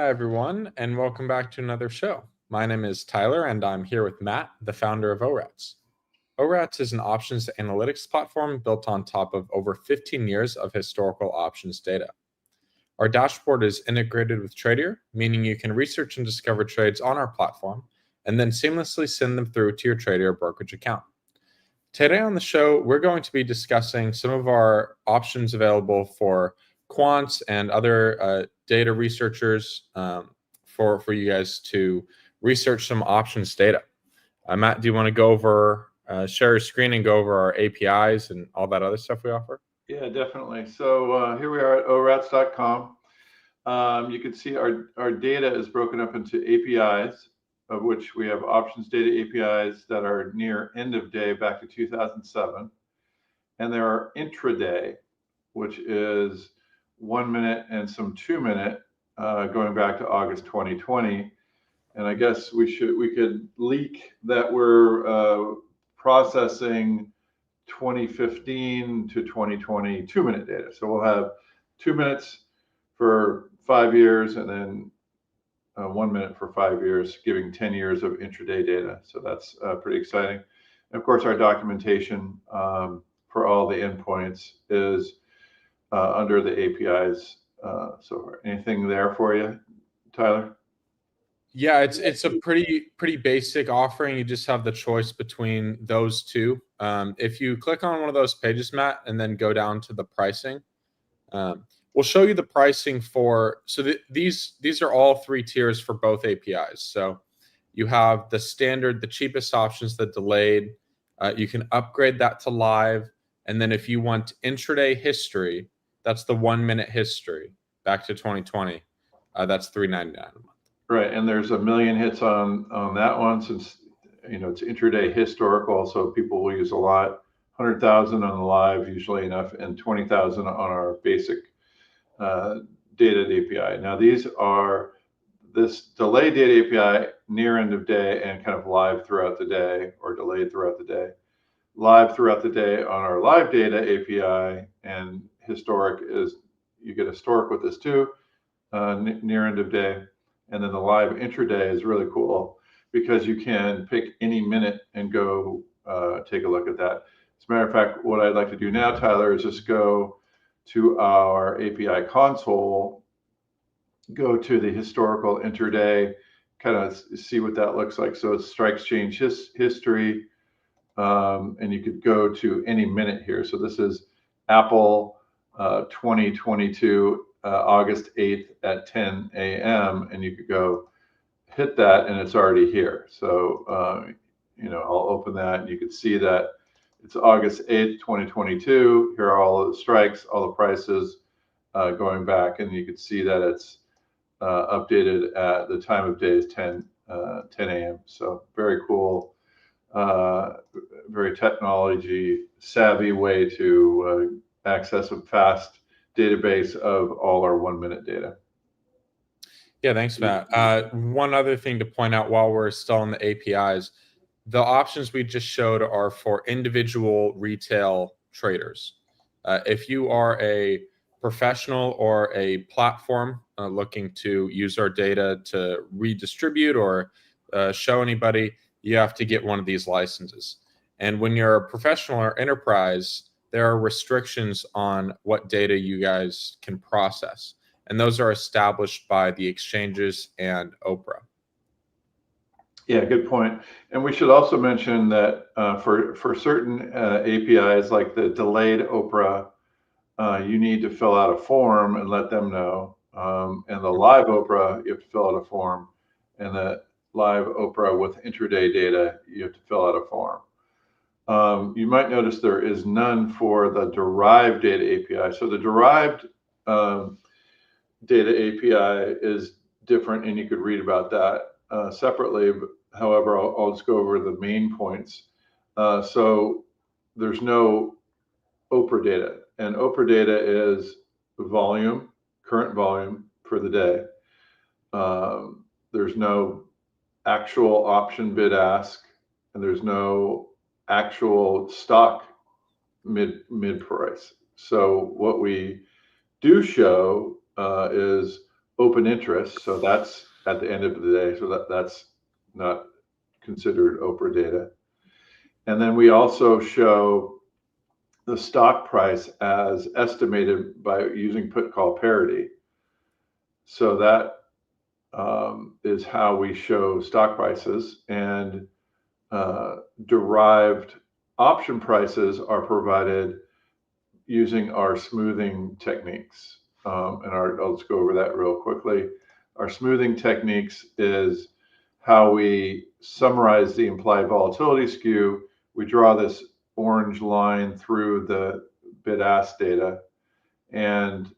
Hi, everyone, and welcome back to another show. My name is Tyler, and I'm here with Matt, the founder of ORATS. ORATS is an options analytics platform built on top of over 15 years of historical options data. Our dashboard is integrated with Tradier, meaning you can research and discover trades on our platform and then seamlessly send them through to your Tradier brokerage account. Today on the show, we're going to be discussing some of our options available for quants and other data researchers for you guys to research some options data. Matt, do you want to go over, share your screen and go over our APIs and all that other stuff we offer? Yeah, definitely. So here we are at ORATS.com. You can see our data is broken up into APIs, of which we have options data APIs that are near end of day back to 2007. And there are intraday, which is 1 minute and some 2 minute going back to August 2020. And I guess we could leak that we're processing 2015 to 2020 2-minute data. So we'll have 2 minutes for 5 years and then 1 minute for 5 years, giving 10 years of intraday data. So that's pretty exciting. And of course, our documentation for all the endpoints is under the APIs. So anything there for you, Tyler? Yeah, it's a pretty basic offering. You just have the choice between those two. If you click on one of those pages, Matt, and then go down to the pricing, we'll show you the pricing for. So these are all 3 tiers for both APIs. So you have the standard, the cheapest options, the delayed. You can upgrade that to live, and then if you want intraday history, that's the 1 minute history back to 2020. That's $3.99 a month. Right, and there's a million hits on that one since it's intraday historical, so people will use a lot. 100,000 on the live, usually enough, and 20,000 on our basic data API. Now these are this delayed data API near end of day and kind of live throughout the day or delayed throughout the day. Live throughout the day on our live data API, and historic is you get historic with this too, near end of day. And then the live intraday is really cool because you can pick any minute and go take a look at that. As a matter of fact, what I'd like to do now, Tyler, is just go to our API console, go to the historical intraday, kind of see what that looks like. So it's strikes change history, and you could go to any minute here. So this is Apple 2022. August 8th at 10 a.m. and you could go hit that and it's already here. So, I'll open that and you can see that it's August 8th, 2022. Here are all of the strikes, all the prices going back, and you can see that it's updated at the time of day is 10 a.m. So very cool, very technology savvy way to access a fast database of all our 1 minute data. Yeah, thanks, Matt. One other thing to point out while we're still on the APIs, the options we just showed are for individual retail traders. If you are a professional or a platform looking to use our data to redistribute or show anybody, you have to get one of these licenses. And when you're a professional or enterprise, there are restrictions on what data you guys can process. And those are established by the exchanges and OPRA. Yeah, good point. And we should also mention that for certain APIs like the delayed OPRA, you need to fill out a form and let them know. And the live OPRA, you have to fill out a form. And the live OPRA with intraday data, you have to fill out a form. You might notice there is none for the derived data API. So the derived data API is different, and you could read about that separately. However, I'll just go over the main points. So there's no OPRA data, and OPRA data is volume, current volume for the day. There's no actual option bid ask, and there's no actual stock mid price. So what we do show is open interest. So that's at the end of the day. So that's not considered OPRA data. And then we also show the stock price as estimated by using put call parity. So that is how we show stock prices, and derived option prices are provided using our smoothing techniques. I'll just go over that real quickly. Our smoothing techniques is how we summarize the implied volatility skew. We draw this orange line through the bid-ask data, and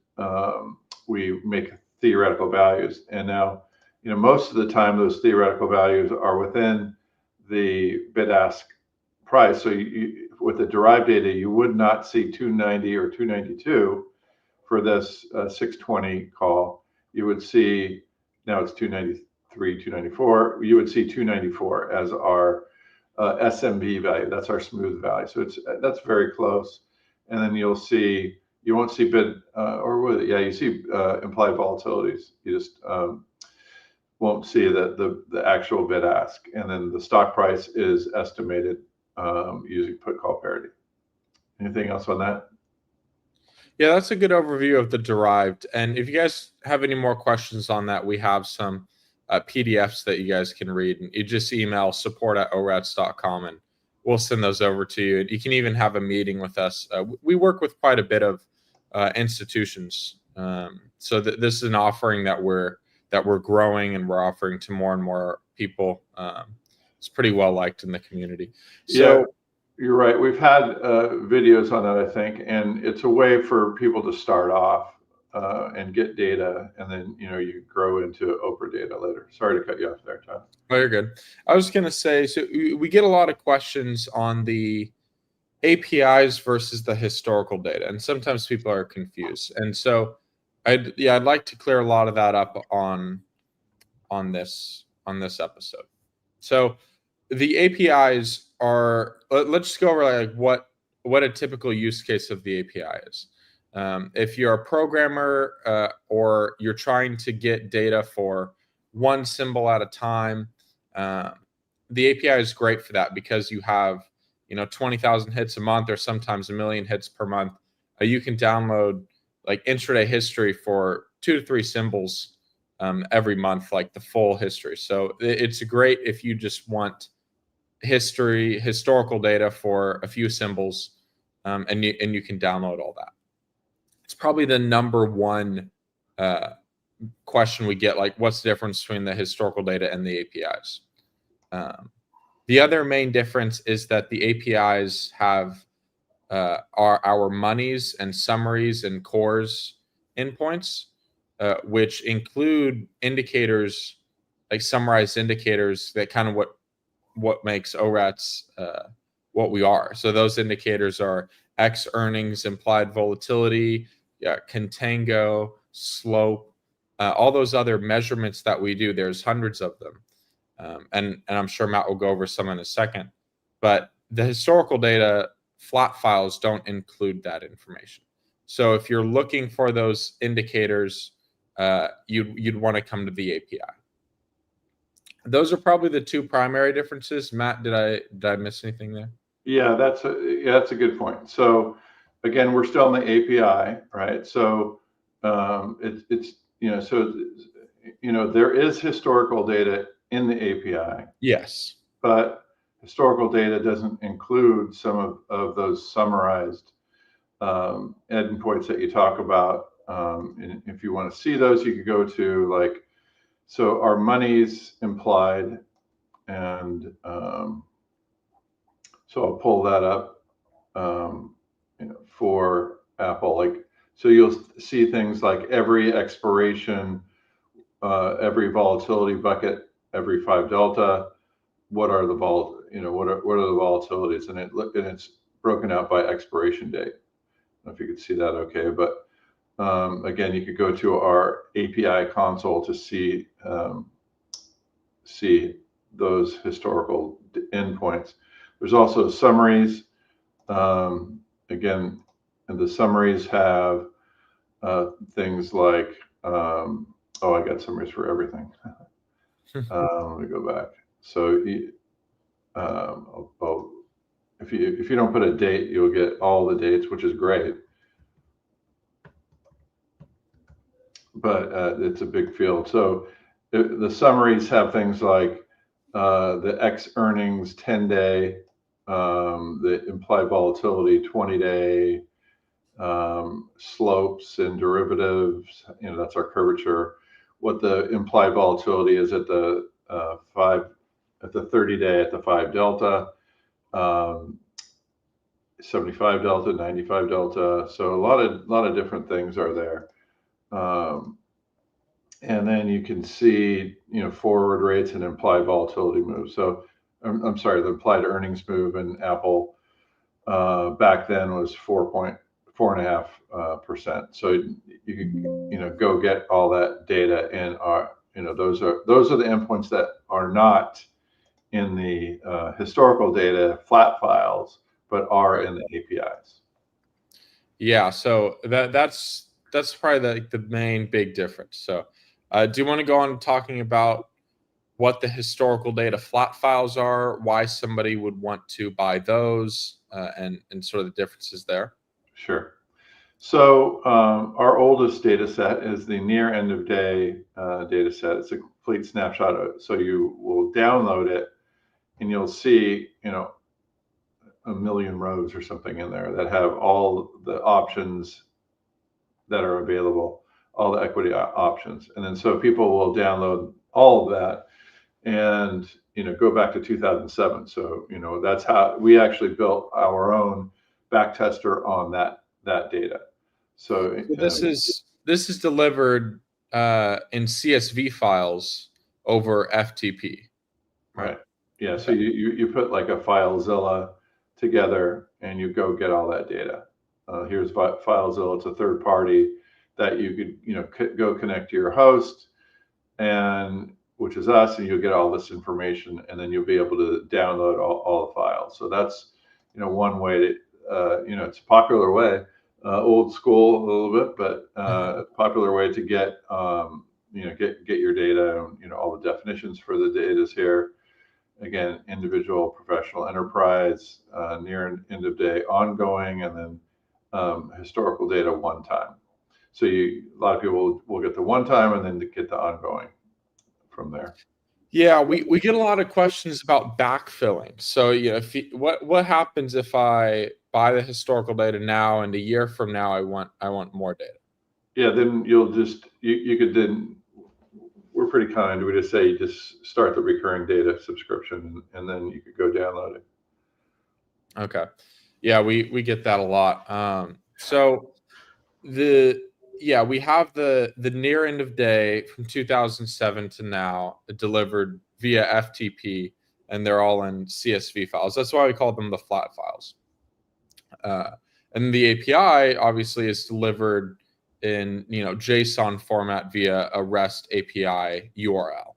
we make theoretical values. And now, most of the time, those theoretical values are within the bid-ask price. So with the derived data, you would not see 290 or 292 for this 620 call. You would see, now it's 293, 294. You would see 294 as our SMV value. That's our smooth value. So that's very close. And then you won't see bid you see implied volatilities. You just won't see the actual bid ask. And then the stock price is estimated using put call parity. Anything else on that? Yeah, that's a good overview of the derived. And if you guys have any more questions on that, we have some PDFs that you guys can read. And you just email support@orats.com and we'll send those over to you. You can even have a meeting with us. We work with quite a bit of institutions. So this is an offering that we're growing, and we're offering to more and more people. It's pretty well liked in the community. So yeah, you're right. We've had videos on that, I think, and it's a way for people to start off and get data, and then you grow into OPRA data later. Sorry to cut you off there, Tom. Oh, you're good. I was going to say, so we get a lot of questions on the APIs versus the historical data, and sometimes people are confused. And so I'd like to clear a lot of that up on this episode. So the APIs are, let's just go over like what a typical use case of the API is. If you're a programmer or you're trying to get data for one symbol at a time, the API is great for that, because you have 20,000 hits a month, or sometimes 1 million hits per month. You can download like intraday history for 2 to 3 symbols every month, like the full history. So it's great if you just want historical data for a few symbols, and you can download all that. It's probably the number one question we get, like what's the difference between the historical data and the APIs. The other main difference is that the APIs have our monies and summaries and cores endpoints, which include indicators, like summarized indicators, that kind of what makes ORATS what we are. So those indicators are X earnings, implied volatility, contango, slope, all those other measurements that we do. There's hundreds of them. And I'm sure Matt will go over some in a second. But the historical data flat files don't include that information. So if you're looking for those indicators, you'd want to come to the API. Those are probably the two primary differences. Matt, did I miss anything there? Yeah, that's a good point. So again, we're still in the API, right? So there is historical data in the API. Yes. But historical data doesn't include some of those summarized endpoints that you talk about. And if you want to see those, you could go to so our money's implied, and so I'll pull that up for Apple. So you'll see things like every expiration, every volatility bucket, every 5 delta. What are the what are the volatilities, and it's broken out by expiration date. I don't know if you could see that okay, but again, you could go to our API console to see those historical endpoints. There's also summaries. Again, and the summaries have things like Oh, I got summaries for everything. Let me go back. So if you don't put a date, you'll get all the dates, which is great. But it's a big field. So the summaries have things like the X earnings 10-day, the implied volatility 20-day, slopes and derivatives. That's our curvature. What the implied volatility is at the 30-day at the 5 delta, 75 delta, 95 delta. So a lot of different things are there. And then you can see, forward rates and implied volatility moves. So I'm sorry, the implied earnings move in Apple back then was 4.5%. So you can, go get all that data, and those are the endpoints that are not in the historical data flat files, but are in the APIs. Yeah, so that's probably the main big difference. So, do you want to go on talking about what the historical data flat files are, why somebody would want to buy those, and sort of the differences there? Sure. So our oldest data set is the near end of day data set. It's a complete snapshot. So you will download it, and you'll see, a million rows or something in there that have all the options that are available, all the equity options. And then so people will download all of that and, go back to 2007. So, that's how we actually built our own back tester on that data. So this is delivered in CSV files over FTP, right. Yeah. So you put like a FileZilla together, and you go get all that data. Here's FileZilla. It's a third party that you could, go connect to your host, and which is us, and you'll get all this information, and then you'll be able to download all the files. So that's, one way to, it's a popular way, old school a little bit, but popular way to get, get your data, and, all the definitions for the data is here. Again, individual, professional, enterprise, near and end of day, ongoing, and then historical data one time. So a lot of people will get the one time and then get the ongoing from there. Yeah, we get a lot of questions about backfilling. So what happens if I buy the historical data now, and a year from now I want more data? Yeah, then you'll just you could then, we're pretty kind. We just say you just start the recurring data subscription, and then you could go download it. Okay. Yeah, we get that a lot. So we have the near end of day from 2007 to now delivered via FTP, and they're all in CSV files. That's why we call them the flat files. And the API obviously is delivered in JSON format via a REST API URL.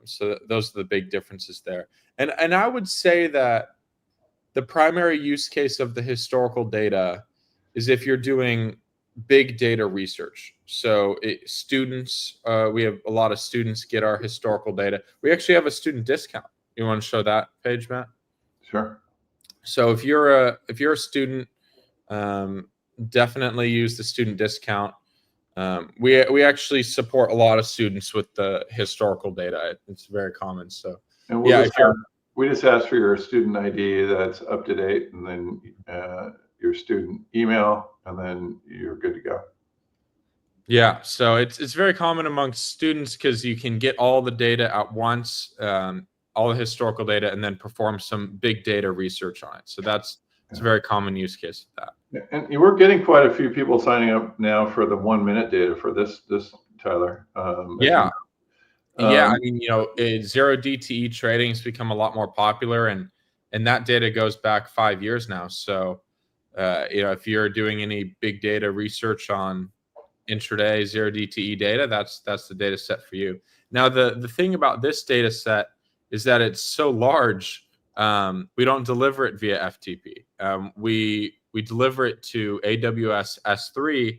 So those are the big differences there. And I would say that the primary use case of the historical data is if you're doing big data research. So students, we have a lot of students get our historical data. We actually have a student discount. You want to show that page, Matt? Sure. So if you're a student, definitely use the student discount. We actually support a lot of students with the historical data. It's very common. So and we just ask for your student ID that's up to date, and then your student email, and then you're good to go. Yeah, so it's very common amongst students because you can get all the data at once, all the historical data, and then perform some big data research on it. So it's a very common use case of that. And we're getting quite a few people signing up now for the 1 minute data for this Tyler. Yeah. I mean, zero DTE trading has become a lot more popular, and that data goes back 5 years now. So, if you're doing any big data research on intraday zero DTE data, that's the data set for you. Now, the thing about this data set is that it's so large. We don't deliver it via FTP. We deliver it to AWS S3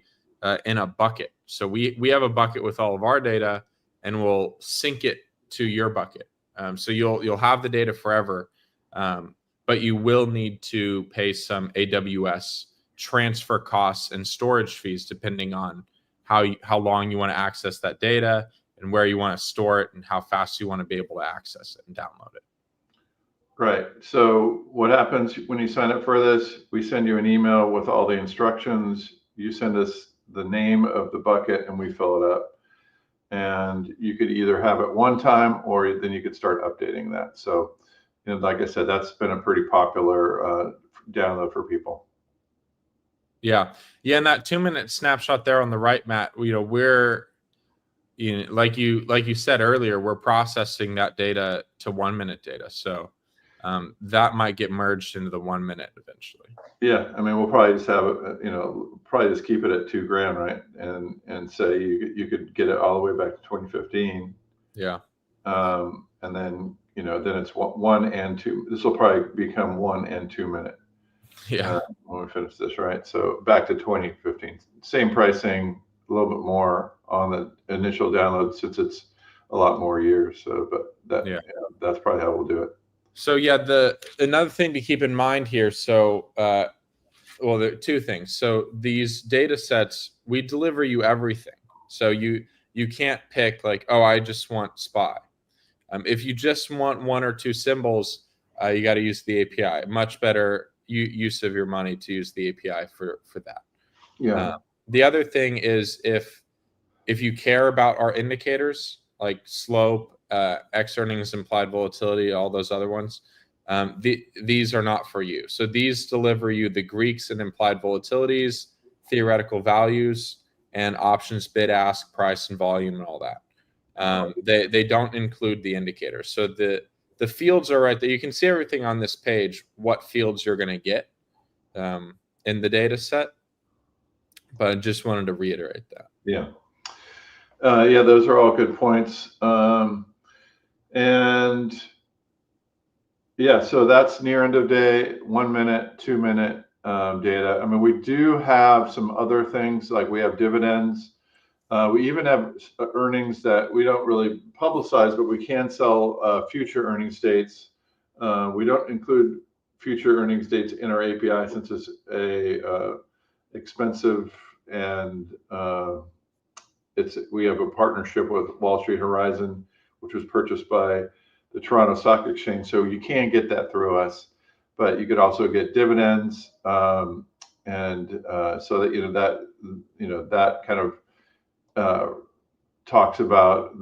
in a bucket. So we have a bucket with all of our data, and we'll sync it to your bucket. So you'll have the data forever, but you will need to pay some AWS transfer costs and storage fees depending on how long you want to access that data and where you want to store it and how fast you want to be able to access it and download it. Right. So what happens when you sign up for this? We send you an email with all the instructions. You send us the name of the bucket and we fill it up. And you could either have it one time or then you could start updating that. So, like I said, that's been a pretty popular download for people. Yeah. And that 2-minute snapshot there on the right, Matt, we're like you said earlier, we're processing that data to 1-minute data. So that might get merged into the 1 minute eventually. Yeah, I mean, we'll probably just have probably just keep it at $2,000, right? And say you could get it all the way back to 2015. Yeah. And then then it's 1 and 2. This will probably become 1 and 2 minute. Yeah. When we finish this, right? So back to 2015, same pricing, a little bit more on the initial download since it's a lot more years. So, but that's probably how we'll do it. So another thing to keep in mind here. So, well, there are two things. So these data sets, we deliver you everything. So you can't pick like, oh, I just want SPY. If you just want 1 or 2 symbols, you got to use the API. Much better use of your money to use the API for that. Yeah. The other thing is if you care about our indicators like slope, X earnings, implied volatility, all those other ones, these are not for you. So these deliver you the Greeks and implied volatilities, theoretical values, and options, bid, ask, price, and volume, and all that. They don't include the indicators. So the fields are right there. You can see everything on this page, what fields you're going to get in the data set. But I just wanted to reiterate that. Yeah. Those are all good points. So that's near end of day, 1 minute, 2 minute data. I mean, we do have some other things like we have dividends. We even have earnings that we don't really publicize, but we can sell future earnings dates. We don't include future earnings dates in our API since it's expensive, and we have a partnership with Wall Street Horizon, which was purchased by the Toronto Stock Exchange. So you can get that through us, but you could also get dividends, so that that kind of talks about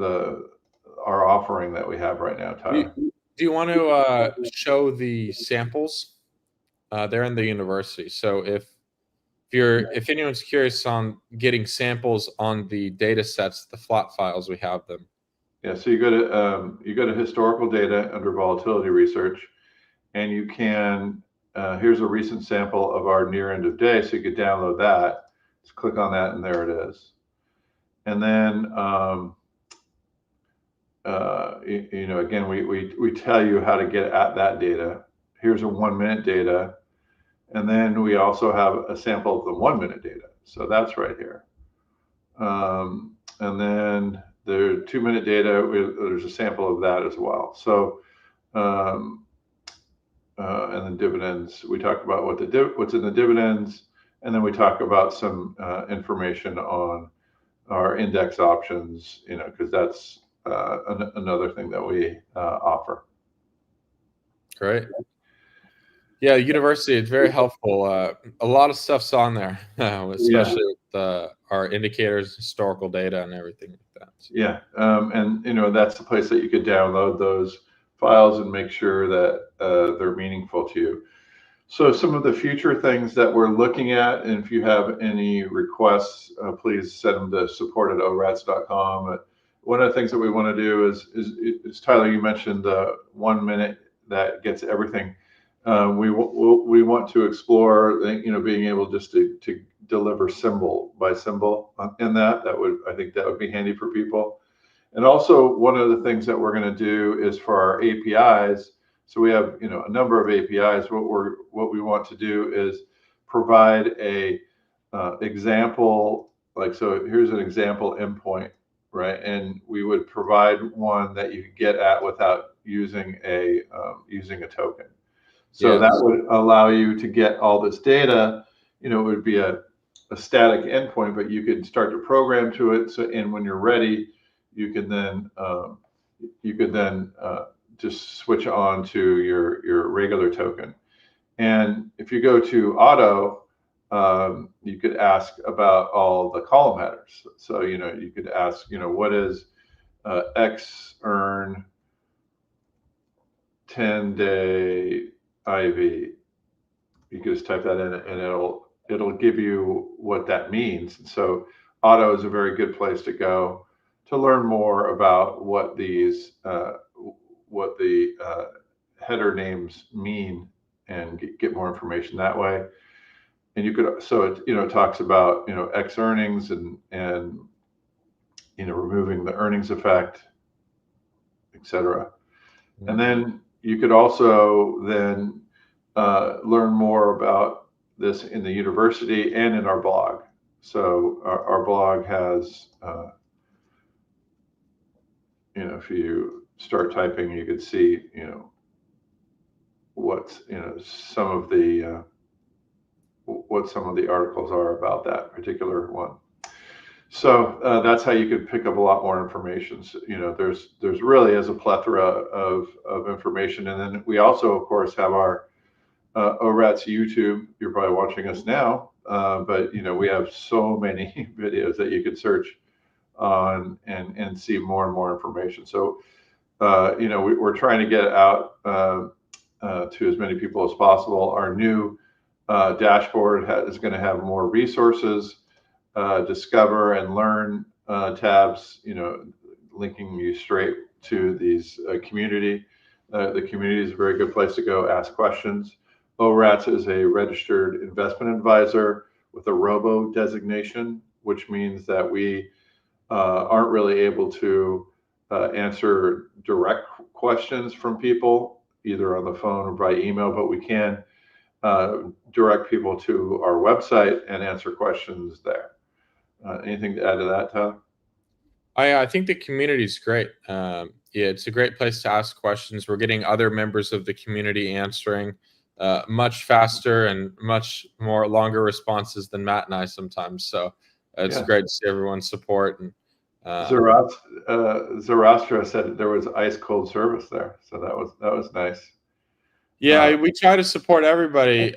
our offering that we have right now, Tyler. Do you want to show the samples? They're in the university. So if anyone's curious on getting samples on the data sets, the flat files, we have them. Yeah, so you go to historical data under volatility research, and you can here's a recent sample of our near end of day, so you could download that. Just click on that, and there it is. And then again, we tell you how to get at that data. Here's a 1 minute data, and then we also have a sample of the 1 minute data. So that's right here. And then the 2 minute data, there's a sample of that as well. So, and then dividends, we talk about what's in the dividends, and then we talk about some information on our index options, because that's another thing that we offer. Great. Yeah, university is very helpful. A lot of stuff's on there, especially with our indicators, historical data, and everything like that. Yeah, and that's the place that you could download those files and make sure that they're meaningful to you. So some of the future things that we're looking at, and if you have any requests, please send them to support@orats.com. One of the things that we want to do is Tyler, you mentioned 1 minute that gets everything. We want to explore, being able just to deliver symbol by symbol in that. I think that would be handy for people. And also one of the things that we're going to do is for our APIs. So we have a number of APIs. What we want to do is provide a example like, so here's an example endpoint, right? And we would provide one that you could get at without using a token. So that Yes. would allow you to get all this data. It would be a static endpoint, but you could start to program to it. So, and when you're ready, you could then just switch on to your regular token. And if you go to auto, you could ask about all the column headers. So you could ask, what is X earn 10-day IV? You can just type that in, and it'll give you what that means. And so auto is a very good place to go to learn more about what the header names mean, and get more information that way. And you could, so it talks about X earnings, and removing the earnings effect, etc. And then you could also then learn more about this in the university and in our blog. So our blog has, if you start typing, you could see, what some of the articles are about that particular one. So that's how you could pick up a lot more information. So, there's really is a plethora of information. And then we also, of course, have our ORATS YouTube. You're probably watching us now, but we have so many videos that you could search on and see more and more information. So we're trying to get out to as many people as possible. Our new dashboard is going to have more resources, discover and learn tabs, linking you straight to these community. The community is a very good place to go ask questions. ORATS is a registered investment advisor with a robo designation, which means that we aren't really able to answer direct questions from people, either on the phone or by email, but we can direct people to our website and answer questions there. Anything to add to that, Tyler? I think the community is great. Yeah, it's a great place to ask questions. We're getting other members of the community answering much faster and much more longer responses than Matt and I sometimes. So it's great to see everyone's support. And Zoroastra said there was ice cold service there, so that was nice. Yeah, we try to support everybody.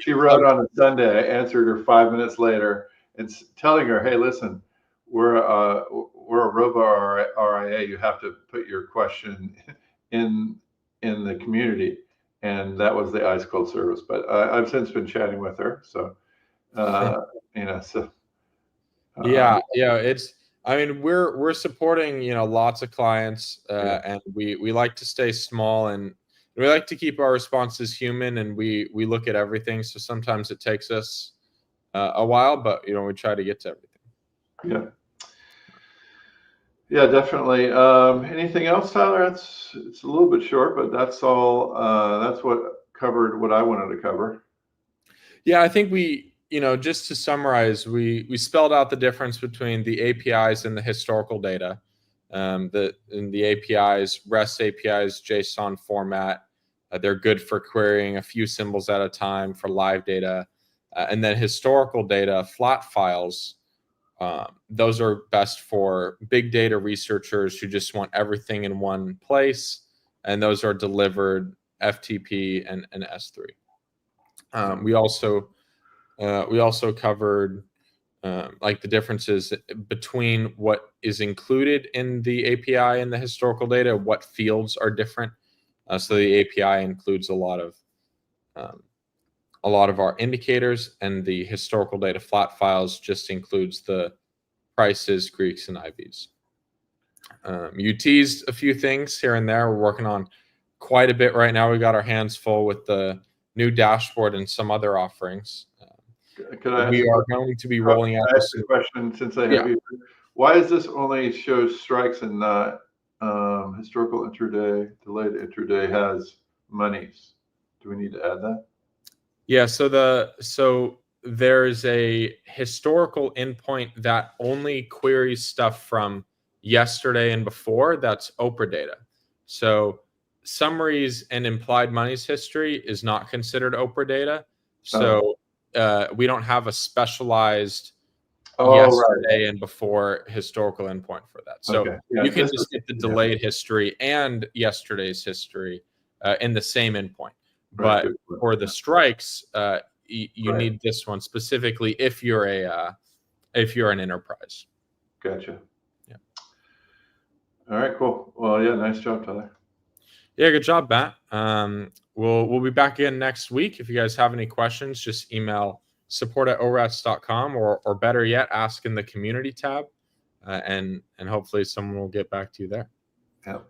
She wrote on a Sunday. I answered her 5 minutes later and telling her, "Hey, listen, we're a robo RIA. You have to put your question in the community," and that was the ice cold service. But I've since been chatting with her, so yeah, it's. I mean, we're supporting lots of clients, and we like to stay small, and we like to keep our responses human, and we look at everything. So sometimes it takes us a while, but we try to get to everything. Yeah, definitely. Anything else, Tyler? It's a little bit short, but that's all. That's what covered what I wanted to cover. Yeah, I think just to summarize, we spelled out the difference between the APIs and the historical data. In the APIs, REST APIs, JSON format, they're good for querying a few symbols at a time for live data. And then historical data, flat files, those are best for big data researchers who just want everything in one place. And those are delivered FTP and S3. We also covered like the differences between what is included in the API and the historical data, what fields are different. So the API includes a lot of our indicators, and the historical data flat files just includes the prices, Greeks, and IVs. You teased a few things here and there. We're working on quite a bit right now. We got our hands full with the new dashboard and some other offerings. We are going to be rolling out. I asked a question since I have you. Why does this only show strikes and not historical intraday? Delayed intraday has monies. Do we need to add that? Yeah. So there's a historical endpoint that only queries stuff from yesterday and before. That's OPRA data. So summaries and implied monies history is not considered OPRA data. So we don't have a specialized yesterday and before historical endpoint for that. So you can just get the delayed history and yesterday's history in the same endpoint. But for the strikes, you need this one specifically if you're an enterprise. Gotcha. Yeah. All right, cool. Well, yeah, nice job, Tyler. Yeah, good job, Matt. We'll be back again next week. If you guys have any questions, just email support@orats.com or better yet, ask in the community tab, and hopefully someone will get back to you there. Yeah. All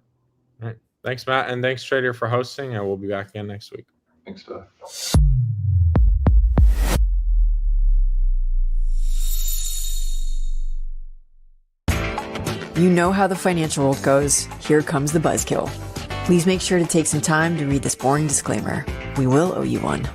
right. Thanks, Matt, and thanks, Tradier, for hosting, and we'll be back again next week. Thanks, Tyler. You know how the financial world goes. Here comes the buzzkill. Please make sure to take some time to read this boring disclaimer. We will owe you one.